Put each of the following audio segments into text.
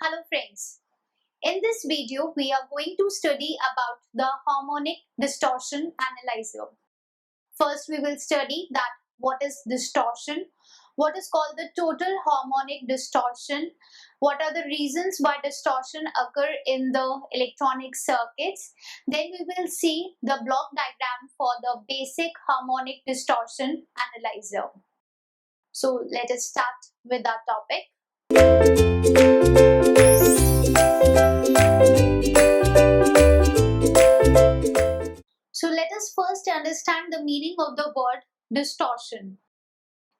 Hello friends, in this video we are going to study about the harmonic distortion analyzer. First we will study that what is distortion, what is called the total harmonic distortion, what are the reasons why distortion occur in the electronic circuits. Then we will see the block diagram for the basic harmonic distortion analyzer. So let us start with our topic. So let us first understand the meaning of the word distortion.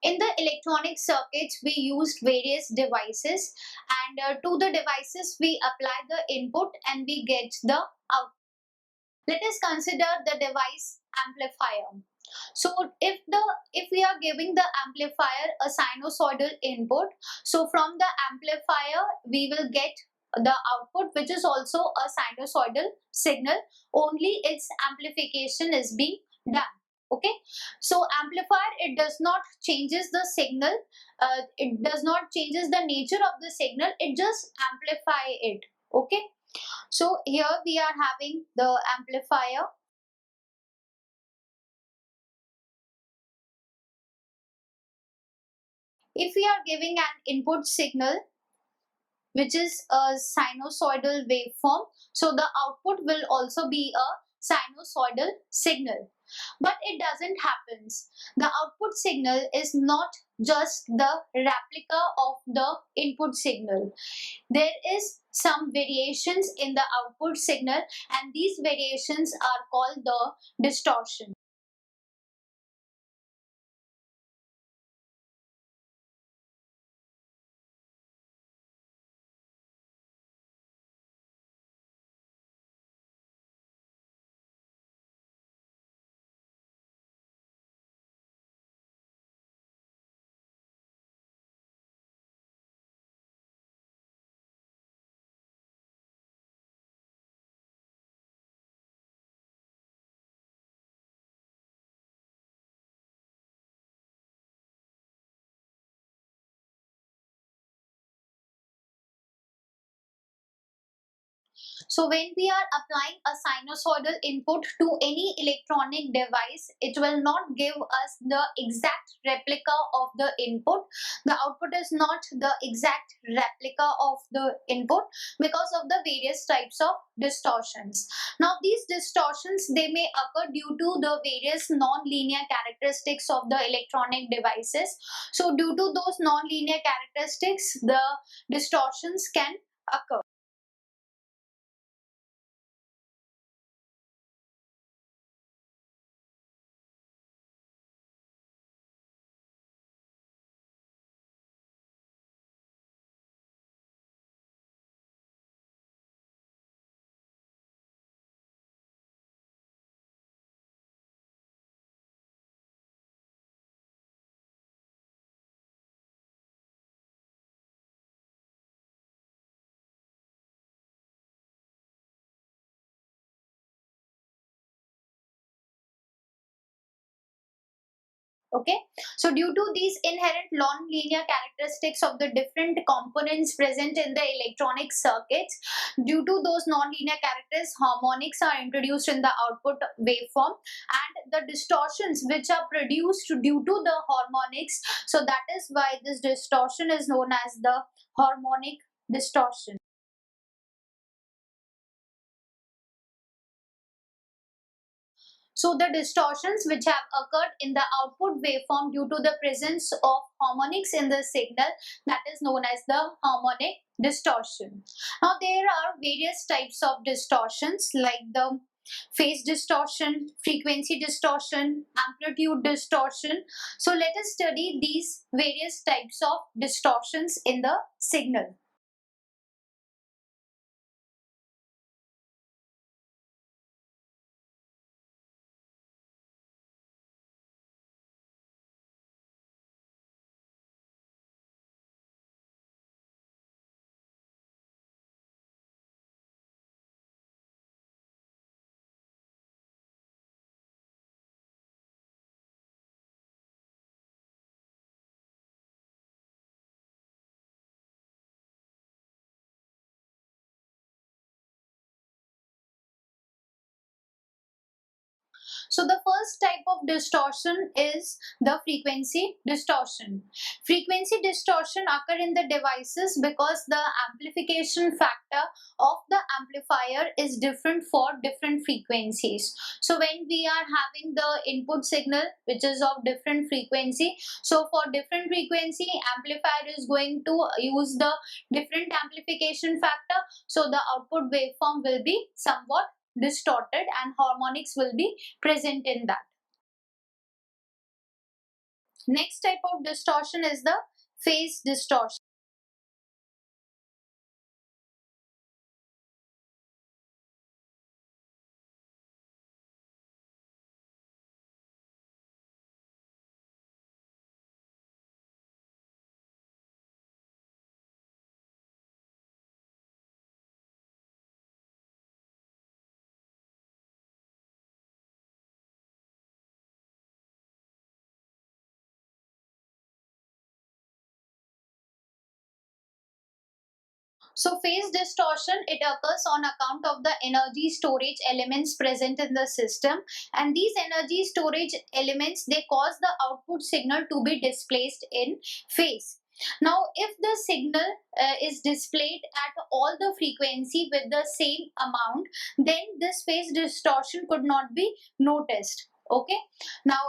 In the electronic circuits, we used various devices, and to the devices we apply the input and we get the output. Let us consider the device amplifier. So if we are giving the amplifier a sinusoidal input, so from the amplifier we will get the output, which is also a sinusoidal signal, only its amplification is being done. Okay, so amplifier, it does not changes the signal, it does not changes the nature of the signal, it just amplify it. Okay, so here we are having the amplifier. If we are giving an input signal which is a sinusoidal waveform, so the output will also be a sinusoidal signal. But it doesn't happen. The output signal is not just the replica of the input signal. There is some variations in the output signal, and these variations are called the distortion. So when we are applying a sinusoidal input to any electronic device, it will not give us the exact replica of the input. The output is not the exact replica of the input because of the various types of distortions. Now these distortions, they may occur due to the various non-linear characteristics of the electronic devices. So due to those non-linear characteristics, the distortions can occur. Okay, so due to these inherent non-linear characteristics of the different components present in the electronic circuits, due to those non-linear characters, harmonics are introduced in the output waveform, and the distortions which are produced due to the harmonics, so that is why this distortion is known as the harmonic distortion. So the distortions which have occurred in the output waveform due to the presence of harmonics in the signal, that is known as the harmonic distortion. Now there are various types of distortions like the phase distortion, frequency distortion, amplitude distortion. So let us study these various types of distortions in the signal. So the first type of distortion is the frequency distortion. Frequency distortion occur in the devices because the amplification factor of the amplifier is different for different frequencies. So when we are having the input signal which is of different frequency, so for different frequency amplifier is going to use the different amplification factor, so the output waveform will be somewhat distorted and harmonics will be present in that. Next type of distortion is the phase distortion. So phase distortion, it occurs on account of the energy storage elements present in the system, and these energy storage elements, they cause the output signal to be displaced in phase. Now if the signal is displayed at all the frequency with the same amount, then this phase distortion could not be noticed. Okay. Now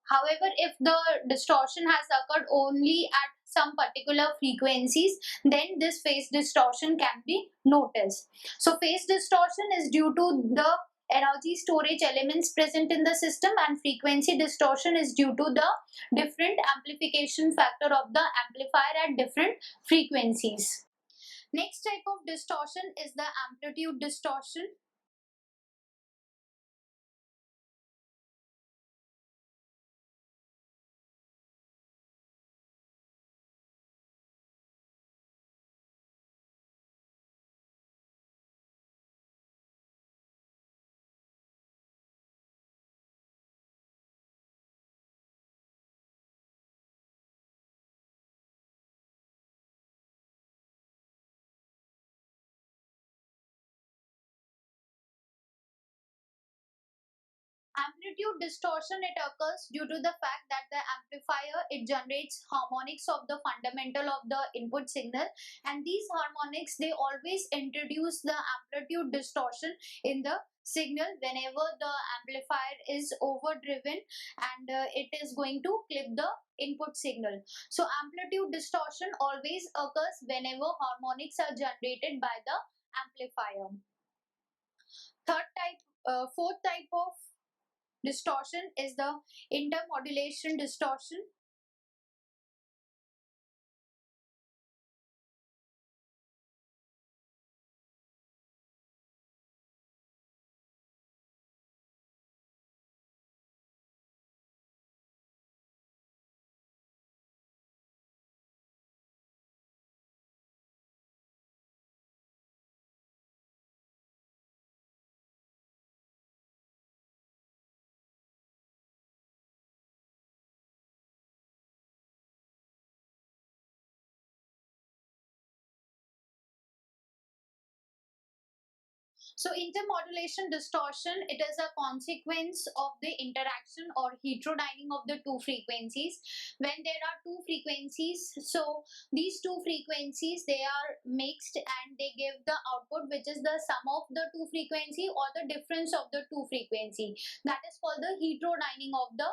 however, if the distortion has occurred only at some particular frequencies, then this phase distortion can be noticed. So phase distortion is due to the energy storage elements present in the system, and frequency distortion is due to the different amplification factor of the amplifier at different frequencies. Next type of distortion is the amplitude distortion. Amplitude distortion, it occurs due to the fact that the amplifier, it generates harmonics of the fundamental of the input signal, and these harmonics, they always introduce the amplitude distortion in the signal whenever the amplifier is overdriven, and it is going to clip the input signal. So amplitude distortion always occurs whenever harmonics are generated by the amplifier. Fourth type of distortion is the intermodulation distortion. So intermodulation distortion, it is a consequence of the interaction or heterodyning of the two frequencies. When there are two frequencies, so these two frequencies, they are mixed and they give the output which is the sum of the two frequency or the difference of the two frequency. That is called the heterodyning of the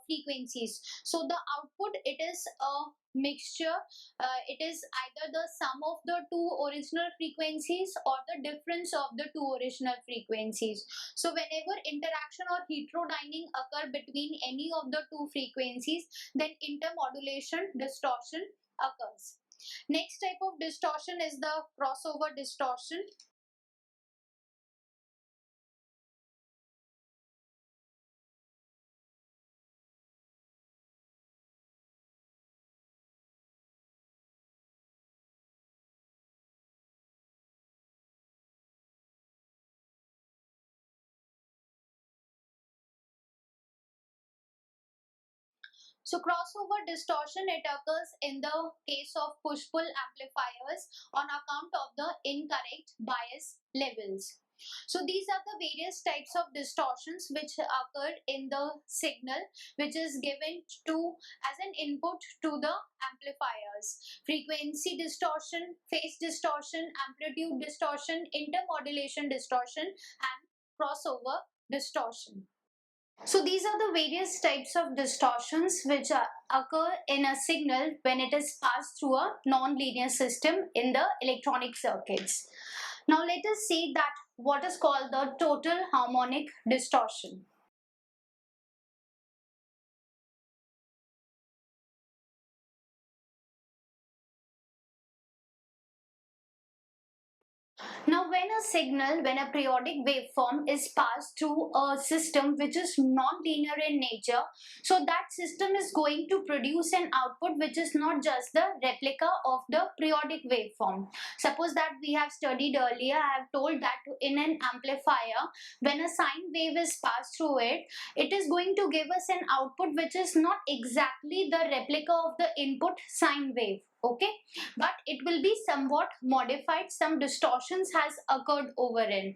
frequencies. So the output, it is a mixture, it is either the sum of the two original frequencies or the difference of the two original frequencies. So whenever interaction or heterodyning occur between any of the two frequencies, then intermodulation distortion occurs. Next type of distortion is the crossover distortion. So crossover distortion, it occurs in the case of push-pull amplifiers on account of the incorrect bias levels. So these are the various types of distortions which occur in the signal which is given to as an input to the amplifiers. Frequency distortion, phase distortion, amplitude distortion, intermodulation distortion, and crossover distortion. So these are the various types of distortions which occur in a signal when it is passed through a non-linear system in the electronic circuits. Now let us see that what is called the total harmonic distortion. Now, when a periodic waveform is passed through a system which is non-linear in nature, so that system is going to produce an output which is not just the replica of the periodic waveform. Suppose that we have studied earlier, I have told that in an amplifier, when a sine wave is passed through it, it is going to give us an output which is not exactly the replica of the input sine wave. Okay, but it will be somewhat modified. Some distortions has occurred over in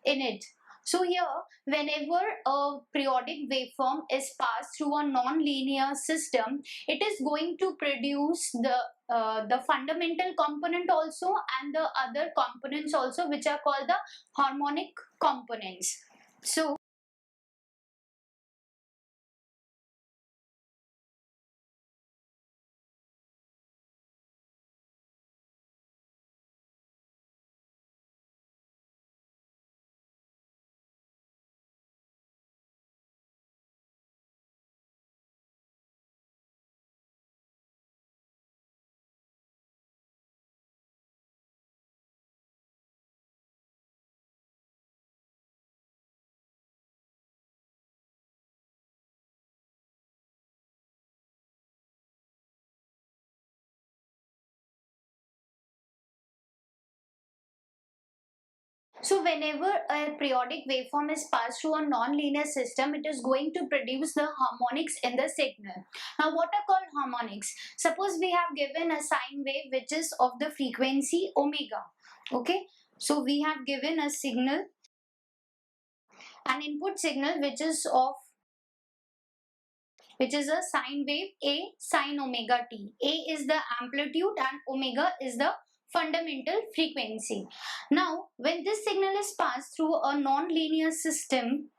it. So here, whenever a periodic waveform is passed through a non-linear system, it is going to produce the fundamental component also and the other components also, which are called the harmonic components. So whenever a periodic waveform is passed through a non-linear system, it is going to produce the harmonics in the signal. Now what are called harmonics? Suppose we have given a sine wave which is of the frequency omega. Okay, so we have given a signal, an input signal which is a sine wave A sine omega t. A is the amplitude and omega is the fundamental frequency. Now, when this signal is passed through a non-linear system,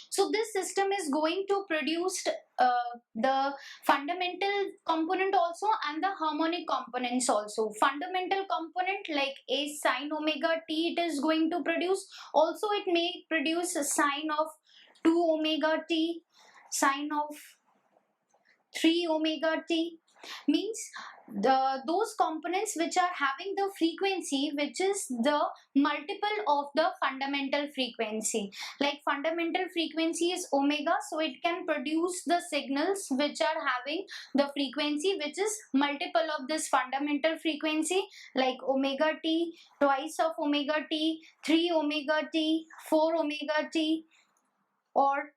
so this system is going to produce the fundamental component also and the harmonic components also. Fundamental component like A sine omega t it is going to produce. Also it may produce a sine of 2 omega t, sine of 3 omega t, means those components which are having the frequency which is the multiple of the fundamental frequency. Like fundamental frequency is omega, so it can produce the signals which are having the frequency which is multiple of this fundamental frequency, like omega t, twice of omega t, 3 omega t, 4 omega t, or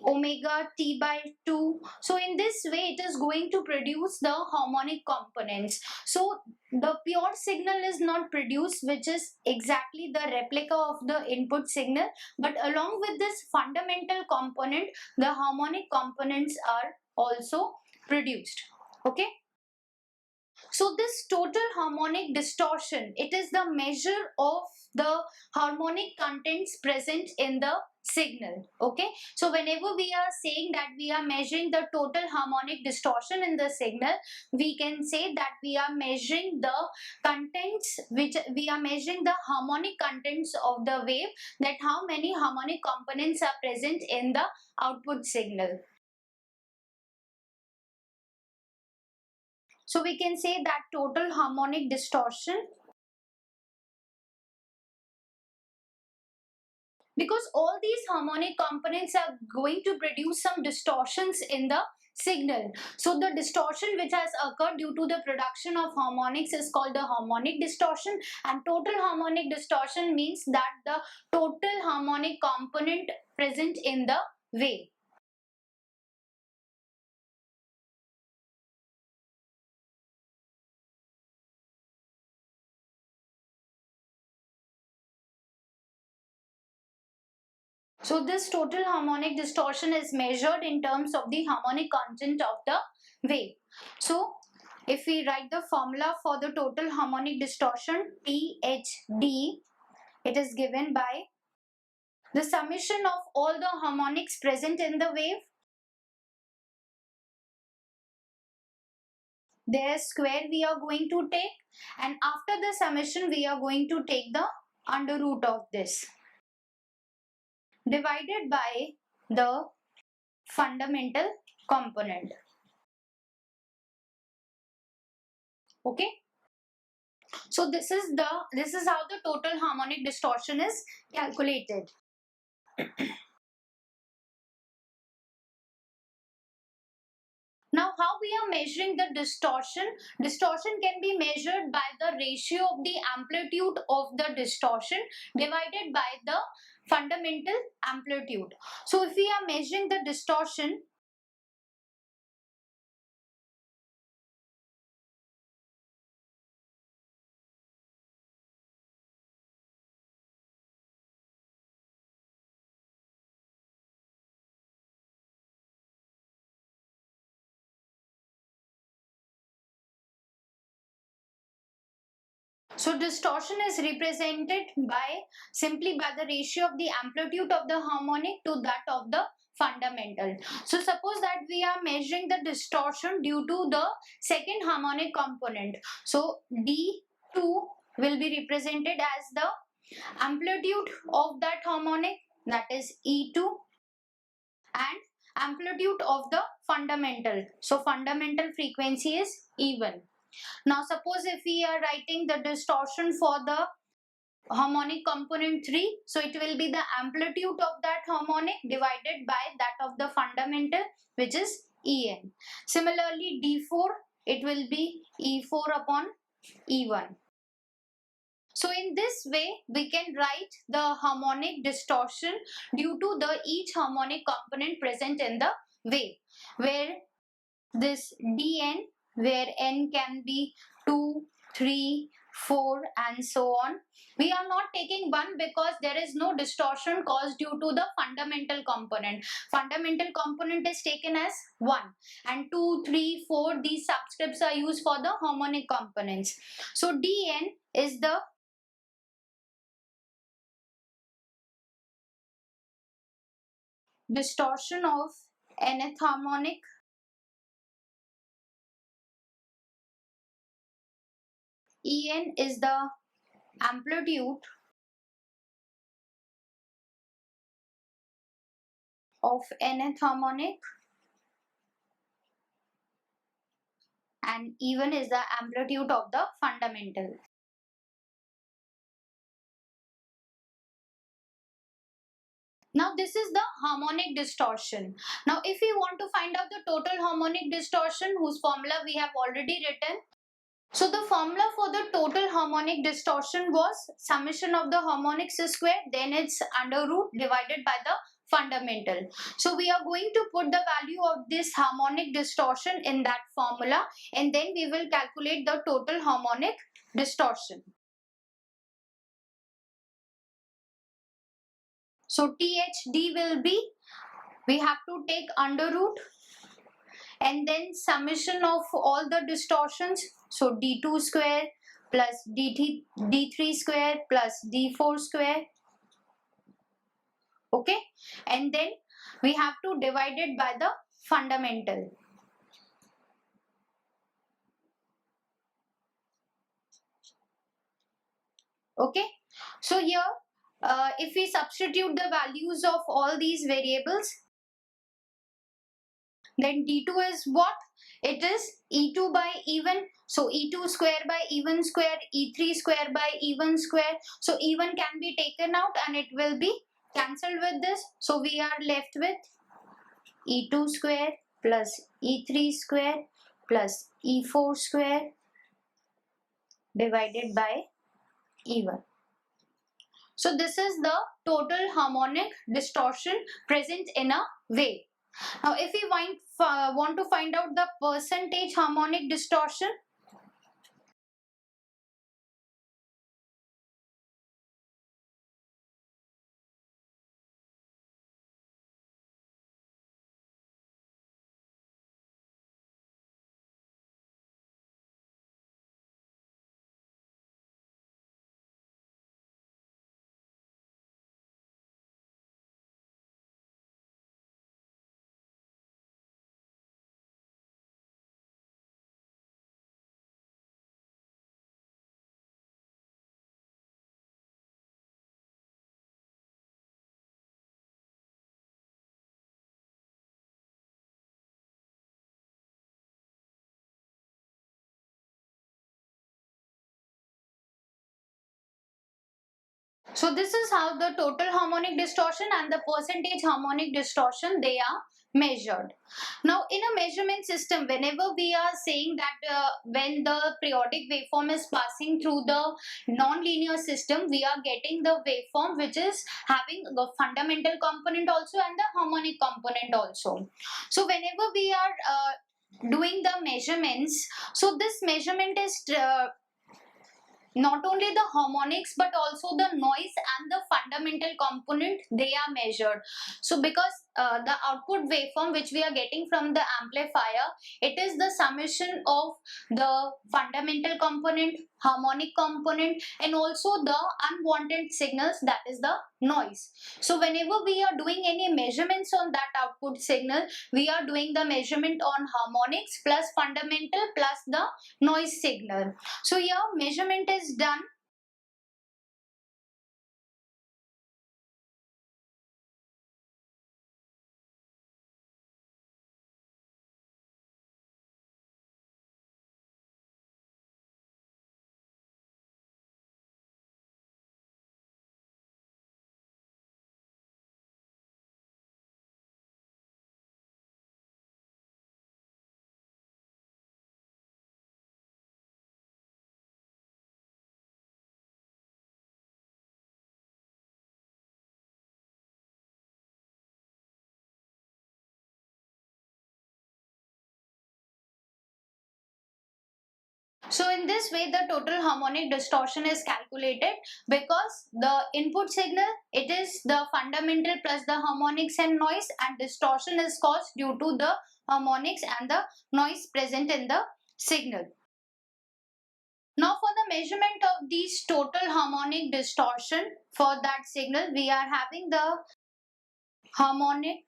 omega t by 2. So in this way it is going to produce the harmonic components. So the pure signal is not produced which is exactly the replica of the input signal, but along with this fundamental component the harmonic components are also produced. Okay, so this total harmonic distortion, it is the measure of the harmonic contents present in the signal. Okay, so whenever we are saying that we are measuring the total harmonic distortion in the signal, we can say that we are measuring the contents, which we are measuring the harmonic contents of the wave, that how many harmonic components are present in the output signal. So we can say that total harmonic distortion, because all these harmonic components are going to produce some distortions in the signal. So the distortion which has occurred due to the production of harmonics is called the harmonic distortion, and total harmonic distortion means that the total harmonic component present in the wave. So this total harmonic distortion is measured in terms of the harmonic content of the wave. So if we write the formula for the total harmonic distortion, THD, it is given by the summation of all the harmonics present in the wave, their square we are going to take, and after the summation we are going to take the under root of this, divided by the fundamental component. Okay, so this is how the total harmonic distortion is calculated. Now, how we are measuring the distortion? Distortion can be measured by the ratio of the amplitude of the distortion divided by the fundamental amplitude. So if we are measuring the distortion, so distortion is represented by simply by the ratio of the amplitude of the harmonic to that of the fundamental. So suppose that we are measuring the distortion due to the second harmonic component. So D2 will be represented as the amplitude of that harmonic, that is E2, and amplitude of the fundamental. So fundamental frequency is E1. Now suppose if we are writing the distortion for the harmonic component 3, so it will be the amplitude of that harmonic divided by that of the fundamental, which is En. Similarly D4, it will be E4 upon E1. So in this way we can write the harmonic distortion due to the each harmonic component present in the wave, where this Dn, where n can be 2, 3, 4 and so on. We are not taking 1 because there is no distortion caused due to the fundamental component. Fundamental component is taken as 1, and 2, 3, 4, these subscripts are used for the harmonic components. So Dn is the distortion of nth harmonic En is the amplitude of nth harmonic, and even is the amplitude of the fundamental. Now this is the harmonic distortion. Now if we want to find out the total harmonic distortion, whose formula we have already written. So the formula for the total harmonic distortion was summation of the harmonics square, then its under root divided by the fundamental. So we are going to put the value of this harmonic distortion in that formula, and then we will calculate the total harmonic distortion. So THD will be, we have to take under root and then summation of all the distortions. So D2 square plus D3 square plus D4 square. Okay, and then we have to divide it by the fundamental. Okay, so here if we substitute the values of all these variables, then D2 is what? It is E2 by E1. So E2 square by E1 square, E3 square by E1 square. So E1 can be taken out and it will be cancelled with this. So we are left with E2 square plus E3 square plus E4 square divided by E1. So this is the total harmonic distortion present in a wave. Now if we want to find out the percentage harmonic distortion, So this is how the total harmonic distortion and the percentage harmonic distortion, they are measured. Now in a measurement system, whenever we are saying that when the periodic waveform is passing through the non-linear system, we are getting the waveform which is having the fundamental component also and the harmonic component also. So whenever we are doing the measurements, so this measurement is not only the harmonics but also the noise and the fundamental component, they are measured. So because the output waveform which we are getting from the amplifier, it is the summation of the fundamental component, harmonic component, and also the unwanted signals, that is the noise. So whenever we are doing any measurements on that output signal, we are doing the measurement on harmonics plus fundamental plus the noise signal. So here measurement is done. So in this way the total harmonic distortion is calculated, because the input signal, it is the fundamental plus the harmonics and noise, and distortion is caused due to the harmonics and the noise present in the signal. Now for the measurement of these total harmonic distortion, for that signal we are having the harmonic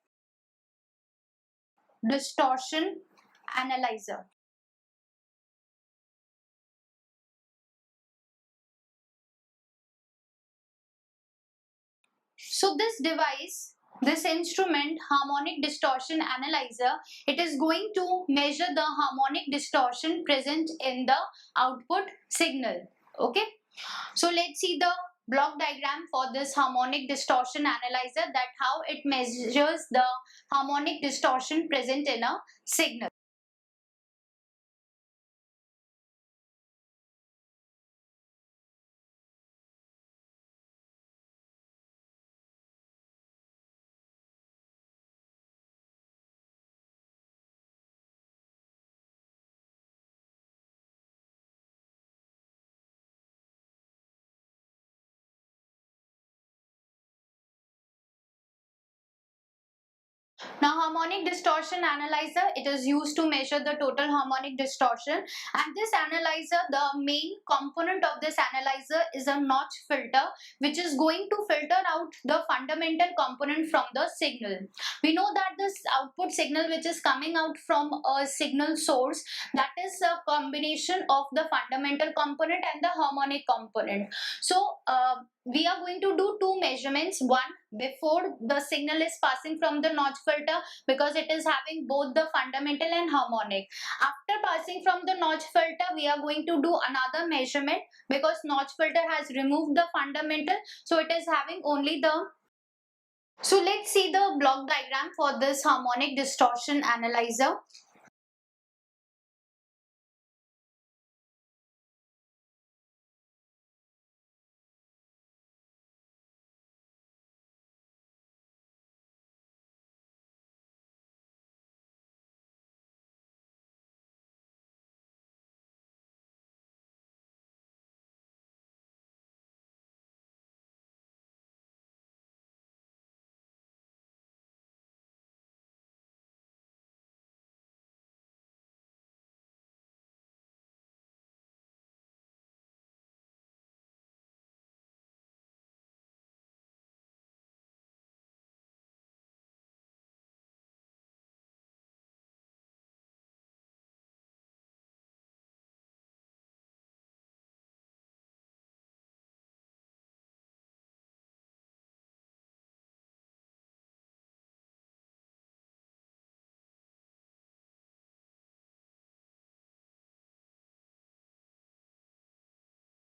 distortion analyzer. So this device, this instrument, harmonic distortion analyzer, it is going to measure the harmonic distortion present in the output signal. Okay. So let's see the block diagram for this harmonic distortion analyzer, that how it measures the harmonic distortion present in a signal. Now harmonic distortion analyzer, it is used to measure the total harmonic distortion, and this analyzer, the main component of this analyzer is a notch filter, which is going to filter out the fundamental component from the signal. We know that this output signal which is coming out from a signal source, that is a combination of the fundamental component and the harmonic component. So we are going to do two measurements, one before the signal is passing from the notch filter, because it is having both the fundamental and harmonic. After passing from the notch filter, we are going to do another measurement, because notch filter has removed the fundamental, so it is having only the. So let's see the block diagram for this harmonic distortion analyzer.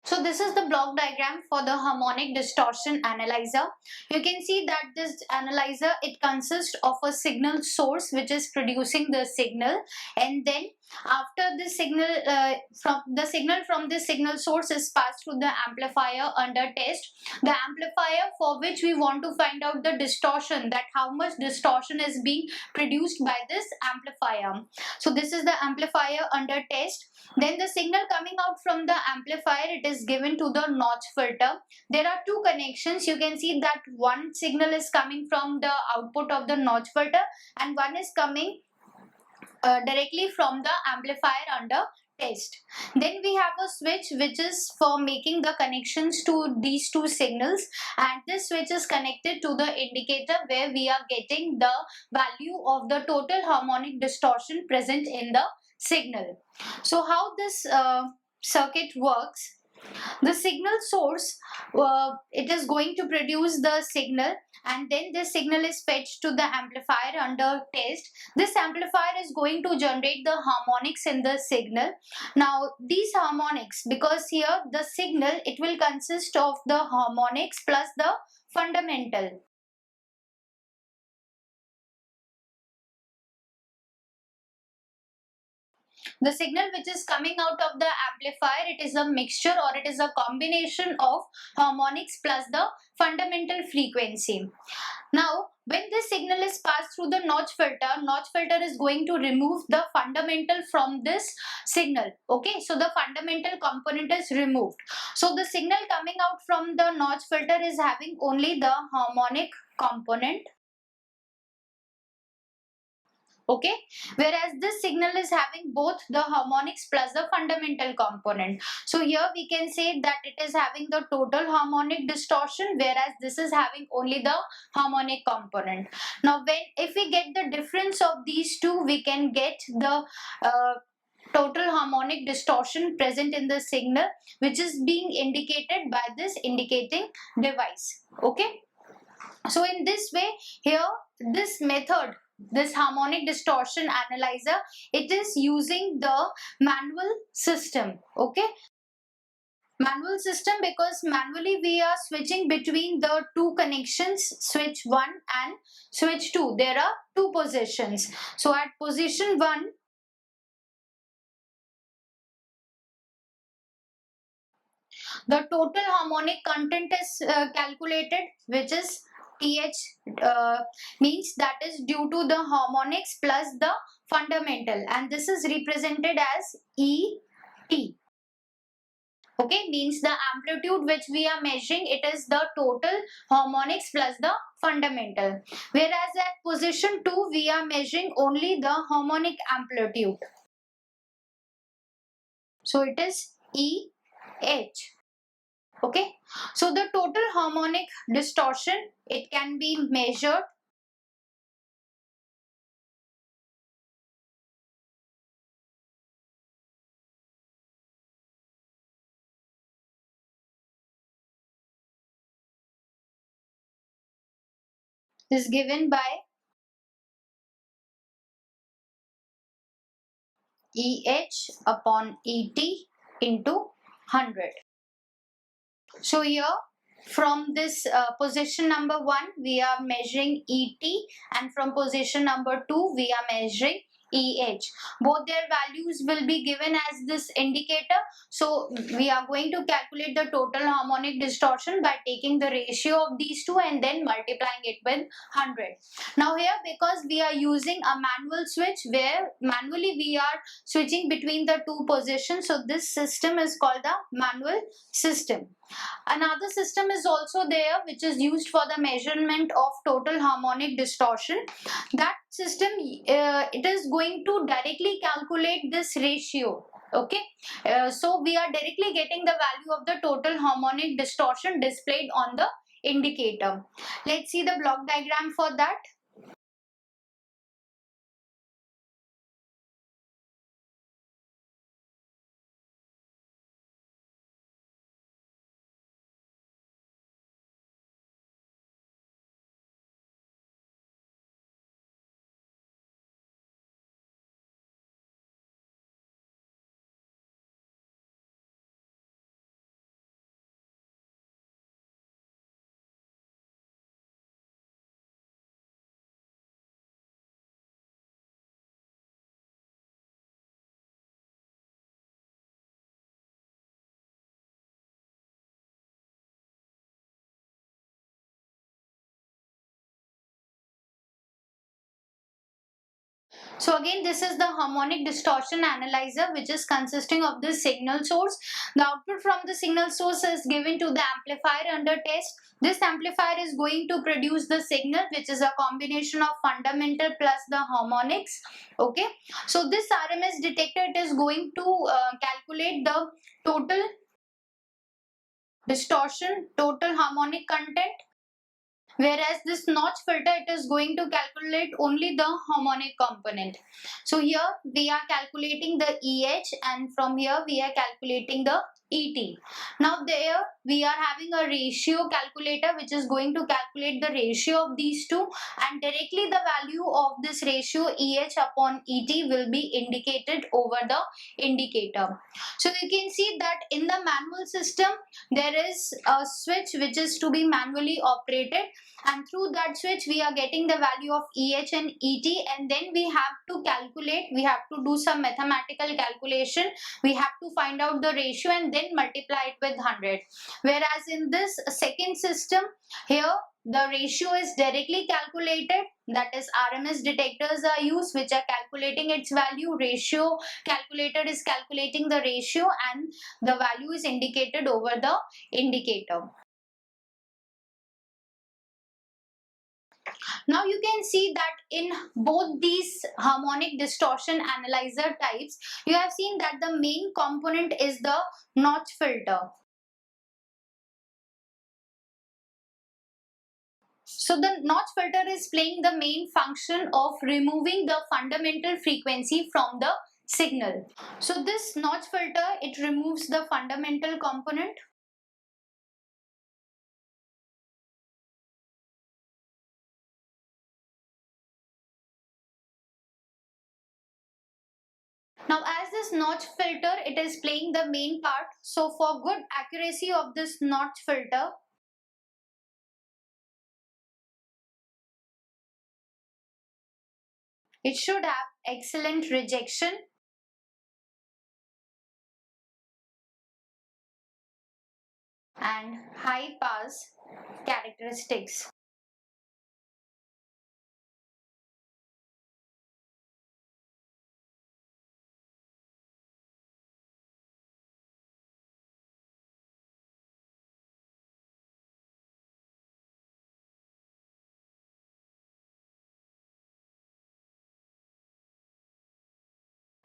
So this is the block diagram for the harmonic distortion analyzer. You can see that this analyzer, it consists of a signal source which is producing the signal, and then after the signal from this signal source is passed through the amplifier under test. The amplifier, for which we want to find out the distortion, that how much distortion is being produced by this amplifier. So this is the amplifier under test. Then the signal coming out from the amplifier, it is given to the notch filter. There are two connections. You can see that one signal is coming from the output of the notch filter and one is coming directly from the amplifier under test. Then we have a switch which is for making the connections to these two signals, and this switch is connected to the indicator where we are getting the value of the total harmonic distortion present in the signal. So how this circuit works: the signal source, it is going to produce the signal, and then this signal is fetched to the amplifier under test. This amplifier is going to generate the harmonics in the signal. Now these harmonics, because here the signal, it will consist of the harmonics plus the fundamental. The signal which is coming out of the amplifier, it is a mixture or it is a combination of harmonics plus the fundamental frequency. Now, when this signal is passed through the notch filter is going to remove the fundamental from this signal. Okay, so the fundamental component is removed. So the signal coming out from the notch filter is having only the harmonic component. Okay, whereas this signal is having both the harmonics plus the fundamental component. So here we can say that it is having the total harmonic distortion, whereas this is having only the harmonic component. Now if we get the difference of these two, we can get the total harmonic distortion present in the signal, which is being indicated by this indicating device. Okay, so in this way, here this method, this harmonic distortion analyzer, it is using the manual system. Okay, manual system, because manually we are switching between the two connections, switch 1 and switch 2. There are two positions. So at position 1, the total harmonic content is calculated, which is TH, means that is due to the harmonics plus the fundamental, and this is represented as ET. Okay, means the amplitude which we are measuring, it is the total harmonics plus the fundamental. Whereas at position 2, we are measuring only the harmonic amplitude. So it is EH. Okay, so the total harmonic distortion, it can be measured is given by EH upon ET into 100. So here from this position number 1, we are measuring ET, and from position number 2, we are measuring EH. Both their values will be given as this indicator. So we are going to calculate the total harmonic distortion by taking the ratio of these two and then multiplying it with 100. Now here, because we are using a manual switch where manually we are switching between the two positions, so this system is called the manual system. Another system is also there which is used for the measurement of total harmonic distortion. That system, it is going to directly calculate this ratio. Okay, so we are directly getting the value of the total harmonic distortion displayed on the indicator. Let's see the block diagram for that. So again, this is the harmonic distortion analyzer, which is consisting of the signal source. The output from the signal source is given to the amplifier under test. This amplifier is going to produce the signal, which is a combination of fundamental plus the harmonics. Okay, so this RMS detector, it is going to calculate the total distortion, total harmonic content, whereas this notch filter, it is going to calculate only the harmonic component. So here we are calculating the EH, and from here we are calculating the ET. Now there we are having a ratio calculator, which is going to calculate the ratio of these two, and directly the value of this ratio EH upon ET will be indicated over the indicator. So you can see that in the manual system there is a switch which is to be manually operated, and through that switch we are getting the value of EH and ET, and then we have to calculate, we have to do some mathematical calculation, we have to find out the ratio and then multiply it with 100. Whereas in this second system, here the ratio is directly calculated, that is RMS detectors are used which are calculating its value. Ratio calculator is calculating the ratio and the value is indicated over the indicator. Now you can see that in both these harmonic distortion analyzer types, you have seen that the main component is the notch filter. So the notch filter is playing the main function of removing the fundamental frequency from the signal. So this notch filter, it removes the fundamental component. Now as this notch filter, it is playing the main part. So for good accuracy of this notch filter, it should have excellent rejection and high pass characteristics.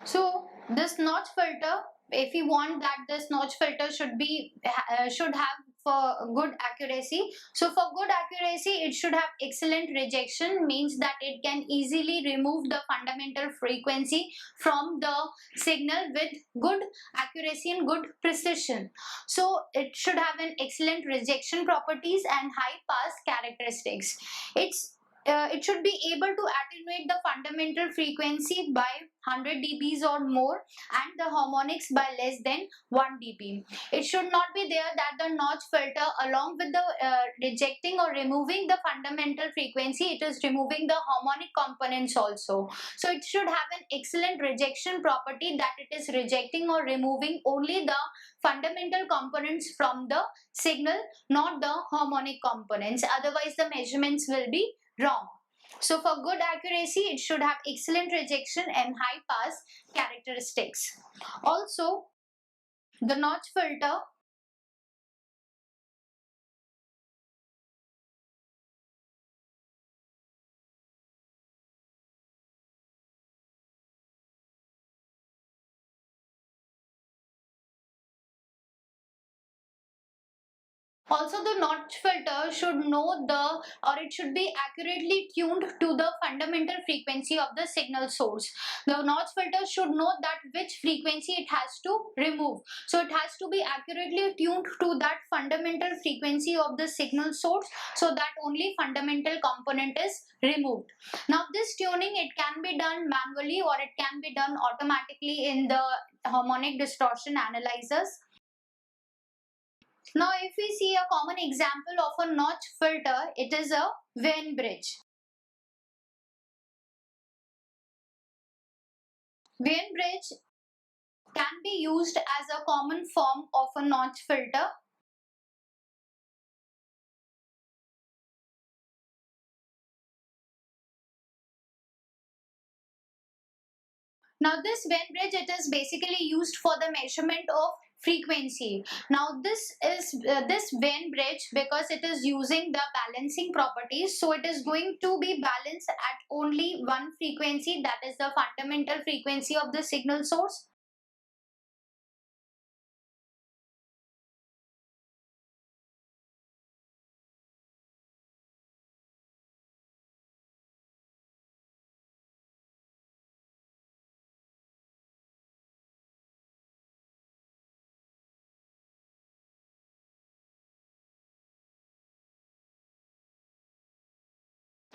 So this notch filter, if we want that this notch filter should have for good accuracy. So for good accuracy, it should have excellent rejection, means that it can easily remove the fundamental frequency from the signal with good accuracy and good precision. So it should have an excellent rejection properties and high pass characteristics. It should be able to attenuate the fundamental frequency by 100 dBs or more and the harmonics by less than 1 dB. It should not be there that the notch filter, along with the rejecting or removing the fundamental frequency, it is removing the harmonic components also. So it should have an excellent rejection property, that it is rejecting or removing only the fundamental components from the signal, not the harmonic components. Otherwise the measurements will be wrong. So for good accuracy, it should have excellent rejection and high pass characteristics. Also, the notch filter, also the notch filter should know or it should be accurately tuned to the fundamental frequency of the signal source. The notch filter should know that which frequency it has to remove. So it has to be accurately tuned to that fundamental frequency of the signal source, so that only fundamental component is removed. Now this tuning, it can be done manually or it can be done automatically in the harmonic distortion analyzers. Now, if we see a common example of a notch filter, it is a Venn bridge. Venn bridge can be used as a common form of a notch filter. Now this Venn bridge, it is basically used for the measurement of frequency. Now this Venn bridge, because it is using the balancing properties, so it is going to be balanced at only one frequency, that is the fundamental frequency of the signal source.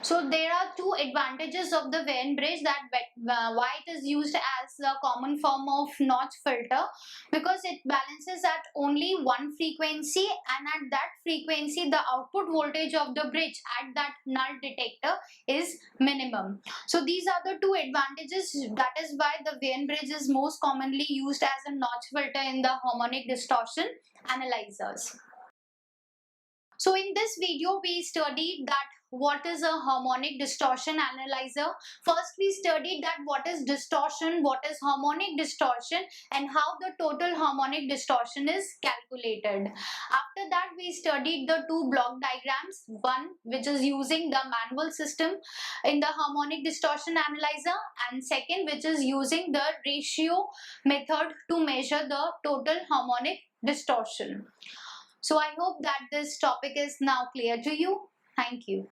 So there are two advantages of the Venn bridge, that why it is used as a common form of notch filter, because it balances at only one frequency, and at that frequency the output voltage of the bridge at that null detector is minimum. So these are the two advantages. That is why the Venn bridge is most commonly used as a notch filter in the harmonic distortion analyzers. So in this video, we studied that what is a harmonic distortion analyzer. First, we studied that what is distortion, what is harmonic distortion, and how the total harmonic distortion is calculated. After that, we studied the two block diagrams, one which is using the manual system in the harmonic distortion analyzer, and second which is using the ratio method to measure the total harmonic distortion. So I hope that this topic is now clear to you. Thank you.